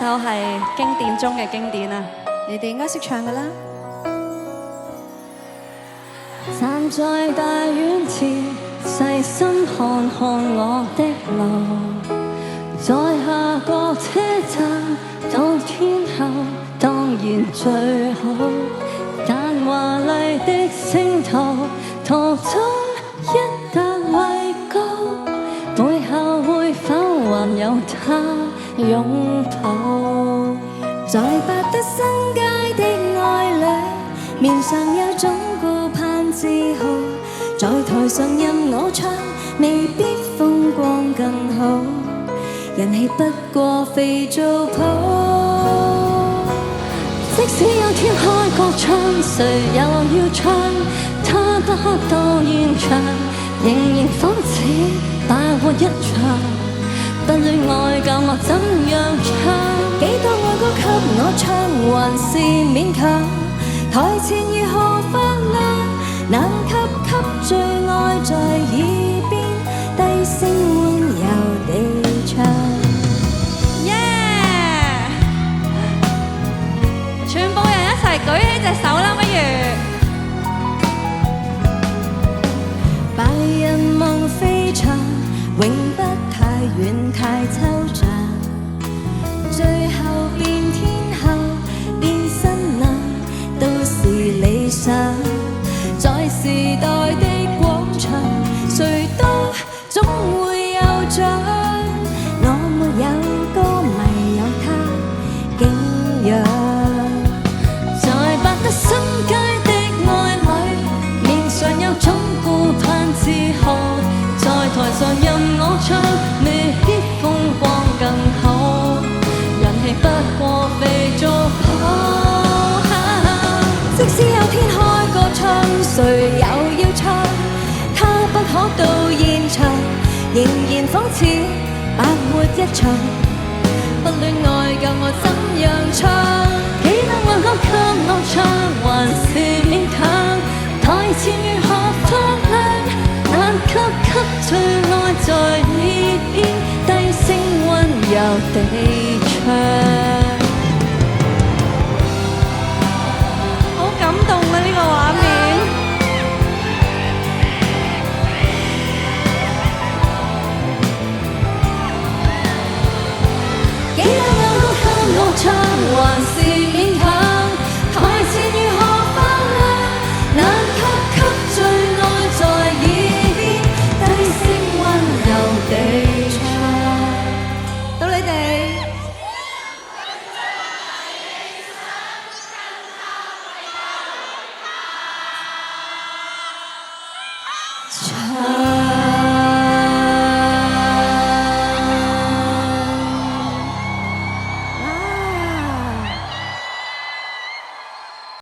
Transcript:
首係經典中嘅經典啊！你哋應該識唱㗎啦。站在大院前，細心看看我的路，在下個車站到天后當然最好，但華麗的星途途中一格位高，背後會否還有他擁抱？在百德新街的愛侶，面上有種顧盼自豪，在台上任我唱，未必風光更好，人氣不過肥皂泡。即使有天開個唱，誰又要唱？他不可到現場，仍然仿似快活一場。不戀愛教我怎樣唱？幾多愛歌給我唱，還是勉強。台前如何發亮，難給最愛在耳邊低聲溫柔地唱。全部人一齊舉起隻手啦，不如？白日夢飛翔，永不太遠太抽象，最後變天后變新娘都是理想，在時代的廣場，誰都總會有獎。我沒有歌迷，有他敬仰。百德新街的愛侶，面上有種顧盼自豪，在台上任我唱，未必風光更好，人氣不過肥皂泡。即使有天開個唱，誰又要唱？他不可到現場，仍然仿似白活一場。不戀愛教我怎樣唱？幾多愛歌給我唱，還是勉強。台前如何發亮，難給最愛在耳邊低聲溫柔地唱。好感動啊！呢個畫面。幾多愛歌給我唱，還是勉強。台前如何發亮，難給最愛在耳邊低聲溫柔地唱。到你哋。唱。